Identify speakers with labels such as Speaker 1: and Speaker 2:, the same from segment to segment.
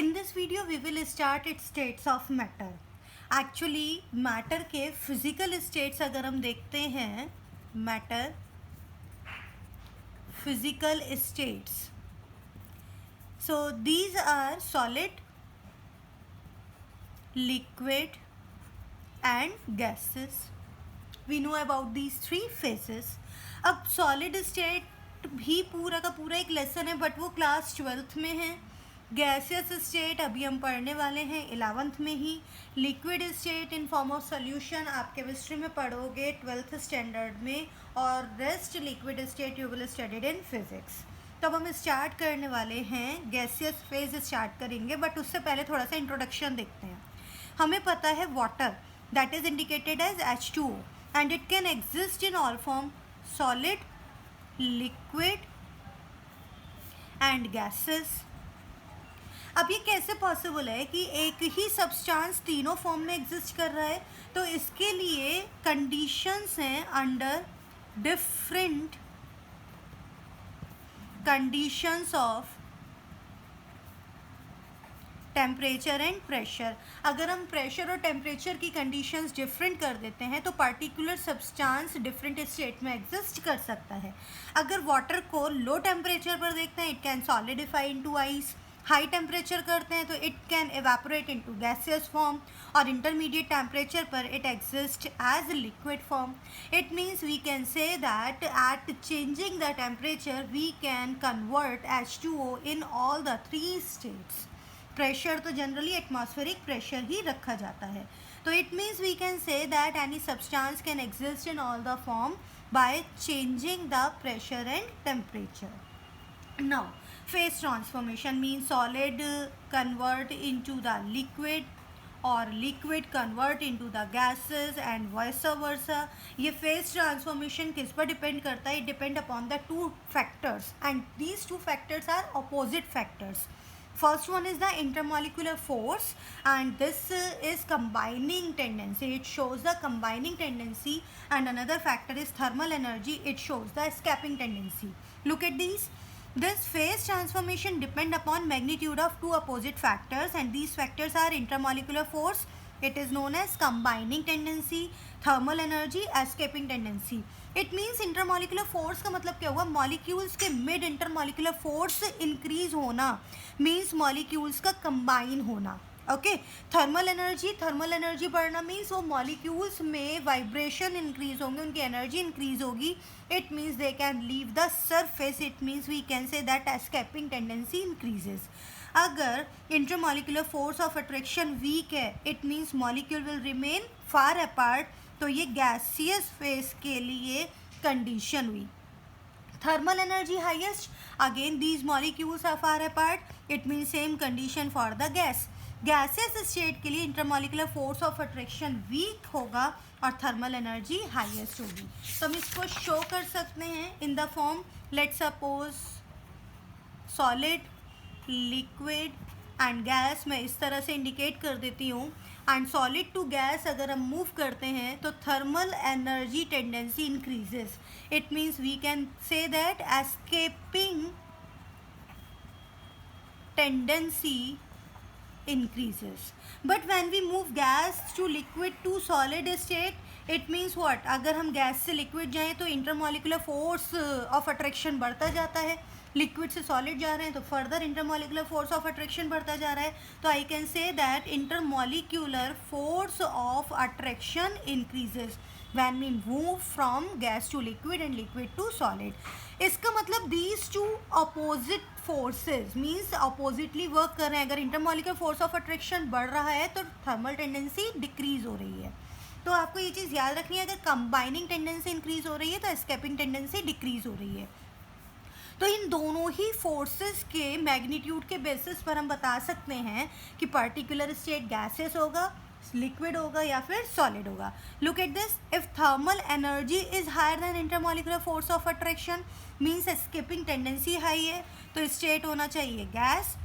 Speaker 1: In this video we will start its states of matter. Actually matter के physical states अगर हम देखते हैं, matter physical states. So these are solid, liquid and gases. We know about these three phases. अब solid state भी पूरा का पूरा एक लेसन है, बट वो क्लास 12th में है. गैसियस स्टेट अभी हम पढ़ने वाले हैं 11th में ही. Liquid state in form of solution आप केमिस्ट्री में पढ़ोगे 12th स्टैंडर्ड में, और rest liquid state you will studied in physics. तो अब हम स्टार्ट करने वाले हैं, गैसियस फेज स्टार्ट करेंगे, बट उससे पहले थोड़ा सा इंट्रोडक्शन देखते हैं. हमें पता है water that is indicated as H2O and it can exist in all form, solid, liquid and gases. अब ये कैसे पॉसिबल है कि एक ही सब्सटेंस तीनों फॉर्म में एग्जिस्ट कर रहा है? तो इसके लिए कंडीशंस हैं under different conditions of temperature and pressure. अगर हम प्रेशर और टेम्परेचर की कंडीशंस डिफरेंट कर देते हैं तो पार्टिकुलर सब्सटेंस डिफरेंट स्टेट में एग्जिस्ट कर सकता है. अगर वाटर को लो टेम्परेचर पर देखते हैं, it can solidify into ice. High temperature करते हैं तो it can evaporate into gaseous form, और इंटरमीडिएट टेम्परेचर पर it exist as liquid form. It means we can say that at changing the temperature we can convert H2O in all the three states. Pressure तो generally atmospheric pressure ही रखा जाता है. तो it means we can say that any substance can exist in all the form by changing the pressure and temperature. Now, phase transformation means solid convert into the liquid or liquid convert into the gases and vice versa. ये phase transformation किस पर depend करता है? It depend upon the two factors, and these two factors are opposite factors. First one is the intermolecular force, and this is combining tendency. It shows the combining tendency, and another factor is thermal energy. It shows the escaping tendency. Look at these. This phase transformation depend upon magnitude of two opposite factors, and these factors are intermolecular force, it is known as combining tendency, thermal energy, escaping tendency. It means intermolecular force का मतलब क्या हुआ? Molecules के mid intermolecular force increase होना means molecules का combine होना. Okay. Thermal energy बढ़ना means वो मॉलिक्यूल्स में वाइब्रेशन इंक्रीज होंगे, उनकी एनर्जी इंक्रीज होगी. It means they can leave the surface. It means we can say that escaping tendency increases. अगर intermolecular force of attraction weak है, it means molecule will remain far apart. तो ये gaseous phase के लिए condition हुई. Thermal energy highest, again these molecules are far apart, it means same condition for the gas. Gaseous state के लिए intermolecular force of attraction weak होगा और thermal energy highest होगी. तो हम इसको शो कर सकते हैं in the form, let suppose solid, liquid and gas. मैं इस तरह से इंडिकेट कर देती हूँ. एंड सॉलिड टू गैस अगर हम मूव करते हैं तो thermal energy tendency increases. It means we can say that escaping tendency increases. But when we move gas to liquid to solid state, it means what? अगर हम gas से liquid जाएं तो इंटरमॉलिक्यूलर फोर्स ऑफ अट्रैक्शन बढ़ता जाता है. Liquid से solid जा रहे हैं तो further intermolecular force of attraction बढ़ता जा रहा है. तो I can say that intermolecular force of attraction increases when we move from gas to liquid and liquid to solid. इसका मतलब these two opposite forces means oppositely work कर रहे हैं. अगर इंटरमॉलिक्यूलर फोर्स ऑफ अट्रैक्शन बढ़ रहा है तो थर्मल टेंडेंसी डिक्रीज हो रही है. तो आपको ये चीज़ याद रखनी है, अगर कंबाइनिंग टेंडेंसी इंक्रीज हो रही है तो एस्केपिंग टेंडेंसी डिक्रीज हो रही है. तो इन दोनों ही फोर्सेस के मैग्नीट्यूड के बेसिस पर हम बता सकते हैं कि पर्टिकुलर स्टेट गैसेस होगा, लिक्विड होगा या फिर सॉलिड होगा. Look at this. If thermal energy is higher than intermolecular force of attraction means escaping tendency high है, तो स्टेट होना चाहिए gas.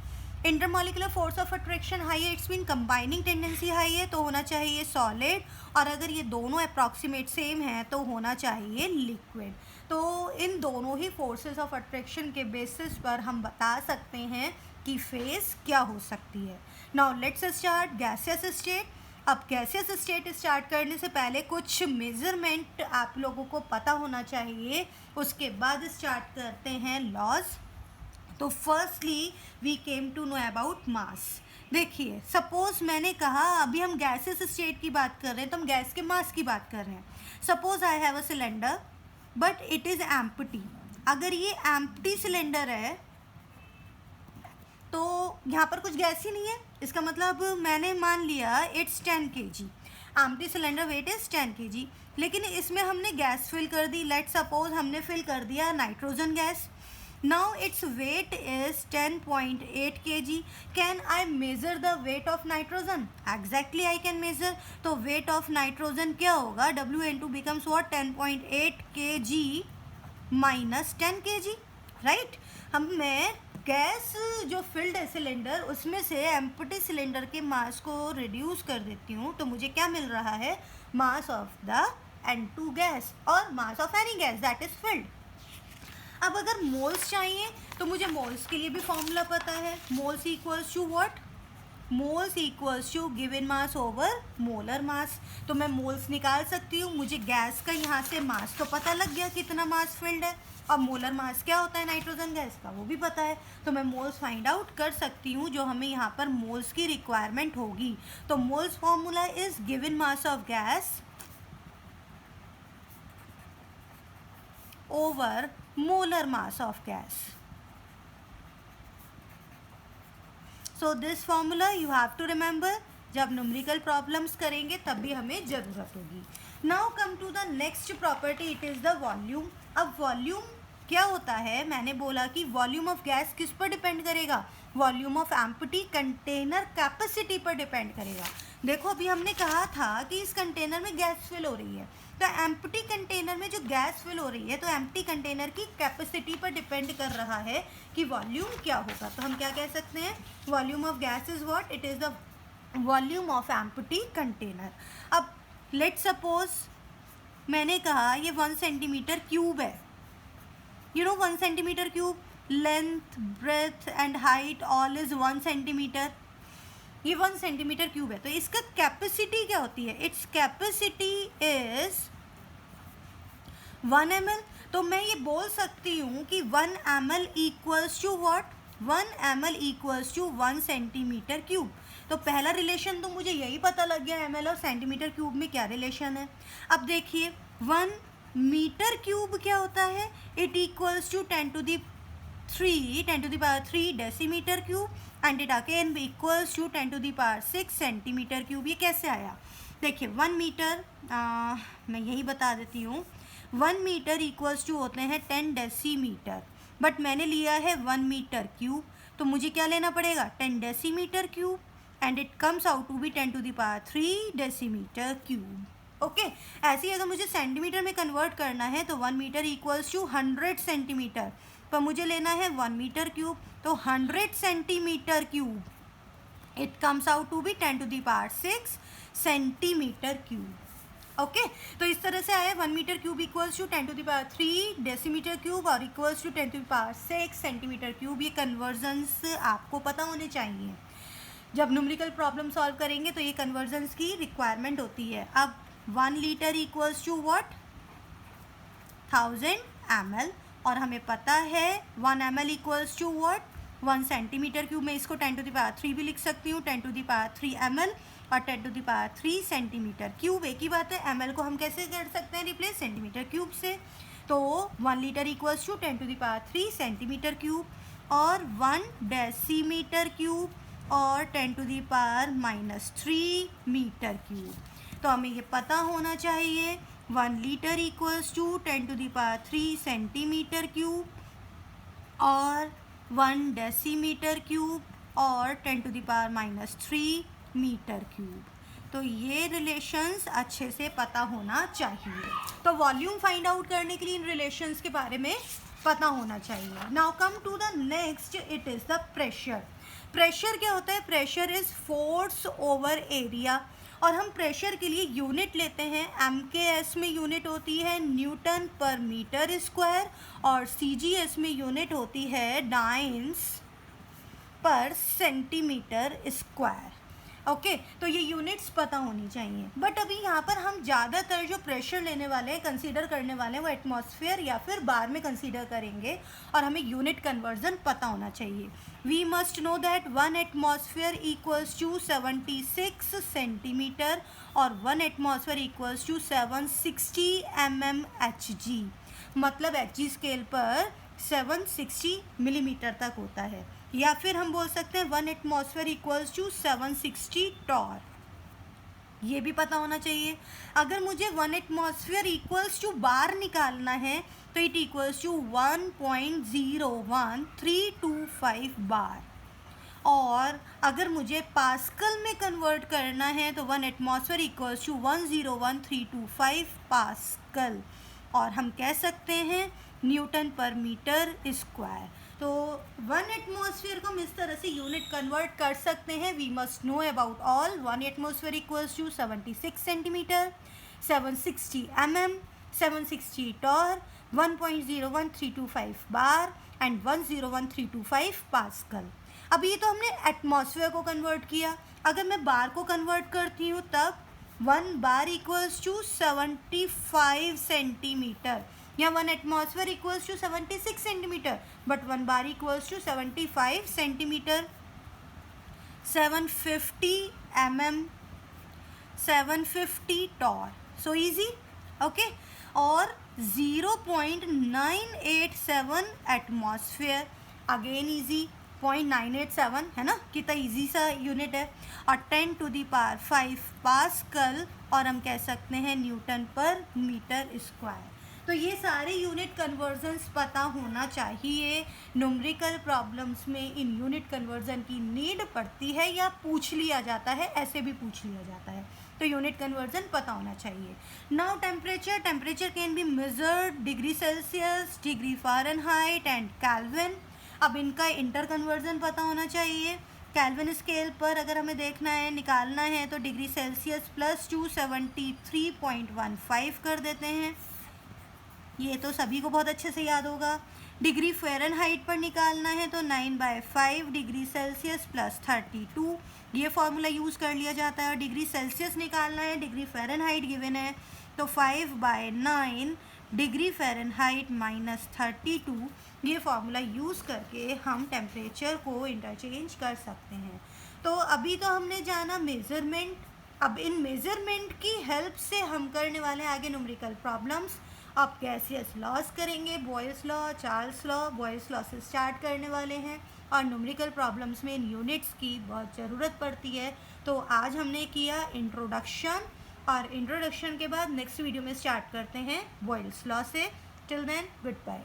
Speaker 1: Intermolecular force of attraction high है, it's mean combining tendency high है, तो होना चाहिए सॉलिड. और अगर ये दोनों अप्रॉक्सीमेट सेम है तो होना चाहिए लिक्विड. तो इन दोनों ही फोर्सेस ऑफ अट्रैक्शन के बेसिस पर हम बता सकते हैं की फेस क्या हो सकती है। Now let's start gaseous state. अब गैसियस स्टेट स्टार्ट करने से पहले कुछ मेजरमेंट आप लोगों को पता होना चाहिए, उसके बाद स्टार्ट करते हैं लॉज। तो firstly we came to know about mass. देखिए सपोज मैंने कहा अभी हम गैसियस स्टेट की बात कर रहे हैं तो हम गैस के मास की बात कर रहे हैं। Suppose I have a cylinder but it is empty. अगर ये एम्प्टी सिलेंडर है तो यहाँ पर कुछ गैस ही नहीं है, इसका मतलब मैंने मान लिया it's 10 kg। Empty cylinder weight is 10 kg, लेकिन इसमें हमने गैस फिल कर दी। लेट्स सपोज हमने फिल कर दिया nitrogen gas. Now its weight is 10.8 kg। Can I measure the weight of nitrogen? Exactly I can measure. तो वेट ऑफ नाइट्रोजन क्या होगा? W becomes what? 10.8 kg minus 10 kg, right. हम मैं gas जो field है cylinder उसमें से empty cylinder के मास को रिड्यूस कर देती हूँ तो मुझे क्या मिल रहा है? Mass of the N2 gas और mass of any gas that is filled. अब अगर मोल्स चाहिए तो मुझे मोल्स के लिए भी फॉर्मूला पता है। Moles equals to what? Moles equals to given mass over molar mass. तो मैं मोल्स निकाल सकती हूँ। मुझे गैस का यहाँ से मास तो पता लग गया कितना मास फिल्ड है, और मोलर मास क्या होता है नाइट्रोजन गैस का वो भी पता है। तो मैं मोल्स फाइंड आउट कर सकती हूँ जो हमें यहाँ पर मोल्स की रिक्वायरमेंट होगी। तो moles formula is given mass of gas over molar mass of gas. So this formula you have to remember, जब न्यूमेरिकल प्रॉब्लम्स करेंगे तब भी हमें ज़रूरत होगी। Now come to the next property, it is the volume. अब volume क्या होता है? मैंने बोला कि वॉल्यूम ऑफ गैस किस पर डिपेंड करेगा? Volume of empty container capacity पर डिपेंड करेगा। देखो अभी हमने कहा था कि इस कंटेनर में गैस फिल हो रही है, तो एम्प्टी कंटेनर में जो गैस फिल हो रही है तो एम्प्टी कंटेनर की कैपेसिटी पर डिपेंड कर रहा है कि वॉल्यूम क्या होगा। तो हम क्या कह सकते हैं? Volume of gas is what? It is the volume of empty container. अब लेट्स सपोज मैंने कहा ये 1 सेंटीमीटर क्यूब है। You know 1 centimetre cube, length breadth and height all is 1 centimetre. ये 1 सेंटीमीटर क्यूब है तो इसका कैपेसिटी क्या होती है? Its capacity is 1 ml। तो मैं ये बोल सकती हूँ कि 1 ml equals to what? 1 ml equals to 1 centimetre cube. तो पहला रिलेशन तो मुझे यही पता लग गया ml और सेंटीमीटर क्यूब में क्या रिलेशन है। अब देखिए 1 मीटर क्यूब क्या होता है? It equals to 10 to the power 3 decimetre cube and it again equals to 10 to the power 6 centimetre cube. ये कैसे आया? देखिए 1 मीटर मैं यही बता देती हूँ, 1 मीटर इक्वल्स टू होते हैं 10 डेसीमीटर, बट मैंने लिया है 1 मीटर क्यूब तो मुझे क्या लेना पड़ेगा? 10 decimetre cube and it comes out to be 10 to the power 3 decimetre cube. Okay ऐसे ही अगर मुझे सेंटीमीटर में कन्वर्ट करना है तो 1 मीटर इक्वल्स टू 100 सेंटीमीटर, पर मुझे लेना है 1 मीटर क्यूब तो 100 centimetre cube it comes out to be 10 to the power 6 centimetre cube. Okay तो इस तरह से आया 1 metre cube equals to 10 to the power 3 decimetre cube और equals to 10 to the power 6 centimetre cube. ये conversions आपको पता होने चाहिए, जब न्यूमेरिकल प्रॉब्लम सॉल्व करेंगे तो ये कन्वर्जन्स की रिक्वायरमेंट होती है। अब 1 litre equals to what? 1000 ml और हमें पता है 1 ml equals to what? 1 centimetre cube. मैं इसको 10 to the power 3 भी लिख सकती हूँ, 10 to the power 3 ml और 10 to the power 3 centimetre cube. एक ही बात है, ml को हम कैसे कर सकते हैं रिप्लेस? सेंटीमीटर क्यूब से। तो 1 litre equals to 10 to the power 3 centimetre cube और 1 डेसीमीटर क्यूब और 10 to the power -3 metre cube. तो हमें ये पता होना चाहिए 1 litre equals to 10 to the power 3 centimetre cube और 1 डेसीमीटर क्यूब और 10 to the power -3 metre cube. तो ये रिलेशंस अच्छे से पता होना चाहिए। तो वॉल्यूम फाइंड आउट करने के लिए इन रिलेशंस के बारे में पता होना चाहिए। Now come to the next, it is the pressure. Pressure क्या होता है? Pressure is force over area और हम प्रेशर के लिए यूनिट लेते हैं। MKS में यूनिट होती है न्यूटन पर मीटर स्क्वायर और CGS में यूनिट होती है डाइन्स पर सेंटीमीटर स्क्वायर। ओके तो ये यूनिट्स पता होनी चाहिए। बट अभी यहाँ पर हम ज़्यादातर जो प्रेशर लेने वाले हैं, कंसीडर करने वाले हैं, वो एटमॉस्फेयर या फिर बार में कंसीडर करेंगे और हमें यूनिट कन्वर्जन पता होना चाहिए। We must know that 1 atmosphere equals to 76 centimetre और 1 एटमॉस्फेयर इक्वल्स टू 760 mmHg। मतलब HG स्केल पर 760 मिलीमीटर तक होता है, या फिर हम बोल सकते हैं 1 एटमॉस्फेयर इक्वल्स टू 760 टॉर। ये भी पता होना चाहिए। अगर मुझे 1 एटमॉस्फेयर इक्वल्स टू बार निकालना है तो इट इक्वल्स टू 1.01325 बार, और अगर मुझे पास्कल में कन्वर्ट करना है तो 1 एटमॉस्फेयर इक्वल्स टू 101,325 पास्कल, और हम कह सकते हैं न्यूटन पर मीटर स्क्वायर। तो 1 एटमॉस्फेयर को हम इस तरह से यूनिट कन्वर्ट कर सकते हैं। We must know about all. 1 atmosphere equals to 76 centimetre, 760 mm, 760 torr, 1.01325 bar and 101,325 pascal. अब ये तो हमने एटमॉस्फेयर को कन्वर्ट किया। अगर मैं बार को कन्वर्ट करती हूँ तब 1 बार इक्वल्स टू 75 सेंटीमीटर, या 1 atmosphere equals to 76 centimetre, but 1 bar equals to 75 centimetre. 750 mm, 750 torr, so easy. Okay और 0.987 एटमॉस्फेयर, अगेन इजी, 0.987 है ना, कितना इजी सा यूनिट है। और 10⁵ पास्कल, और हम कह सकते हैं न्यूटन पर मीटर स्क्वायर। तो ये सारे यूनिट कन्वर्जन्स पता होना चाहिए। न्यूमेरिकल प्रॉब्लम्स में इन यूनिट कन्वर्जन की नीड पड़ती है या पूछ लिया जाता है, ऐसे भी पूछ लिया जाता है, तो यूनिट कन्वर्जन पता होना चाहिए। Now temperature can be measured degree Celsius, degree Fahrenheit and kelvin. अब इनका इंटर कन्वर्जन पता होना चाहिए। केल्विन स्केल पर अगर हमें देखना है, निकालना है, तो डिग्री सेल्सियस प्लस 273.15 कर देते हैं। ये तो सभी को बहुत अच्छे से याद होगा। डिग्री फ़ारेनहाइट पर निकालना है तो 9/5 डिग्री सेल्सियस प्लस 32, ये फॉर्मूला यूज़ कर लिया जाता है। और डिग्री सेल्सियस निकालना है, डिग्री फ़ारेनहाइट गिवन है, तो 5/9 डिग्री फ़ारेनहाइट माइनस 32, ये फॉर्मूला यूज़ करके हम टेम्परेचर को इंटरचेंज कर सकते हैं। तो अभी तो हमने जाना मेज़रमेंट। अब इन मेज़रमेंट की हेल्प से हम करने वाले हैं आगे न्यूमेरिकल प्रॉब्लम्स। अब गैसियस लॉज करेंगे, Boyle's law, Charles law, boils law से स्टार्ट करने वाले हैं। और न्यूमेरिकल प्रॉब्लम्स में इन यूनिट्स की बहुत ज़रूरत पड़ती है। तो आज हमने किया इंट्रोडक्शन, और इंट्रोडक्शन के बाद नेक्स्ट वीडियो में स्टार्ट करते हैं बॉयल्स लॉ से। Till then good bye.